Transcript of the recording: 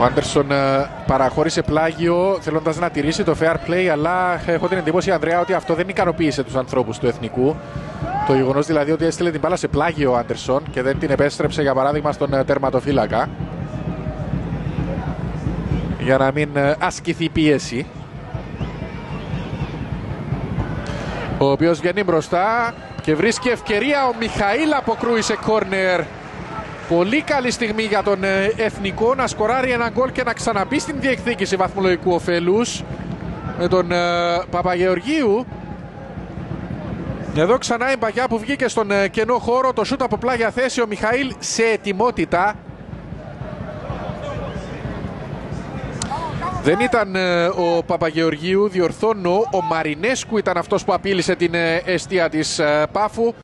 Ο Άντερσον παραχώρησε πλάγιο θέλοντας να τηρήσει το fair play, αλλά έχω την εντύπωση, Ανδρέα, ότι αυτό δεν ικανοποίησε τους ανθρώπους του Εθνικού. Το γεγονός δηλαδή ότι έστειλε την μπάλα σε πλάγιο ο Άντερσον και δεν την επέστρεψε, για παράδειγμα, στον τερματοφύλακα, για να μην ασκηθεί πίεση. Ο οποίος βγαίνει μπροστά και βρίσκει ευκαιρία. Ο Μιχαήλ αποκρούει σε κόρνερ. Πολύ καλή στιγμή για τον Εθνικό να σκοράρει ένα γκολ και να ξαναμπεί στην διεκδίκηση βαθμολογικού ωφέλους με τον Παπαγεωργίου. Εδώ ξανά η μπαγιά που βγήκε στον κενό χώρο, το σούτ από πλάγια θέση, ο Μιχαήλ σε ετοιμότητα. Δεν ήταν ο Παπαγεωργίου, διορθώνω, ο Μαρινέσκου ήταν αυτός που απείλησε την εστία της Πάφου.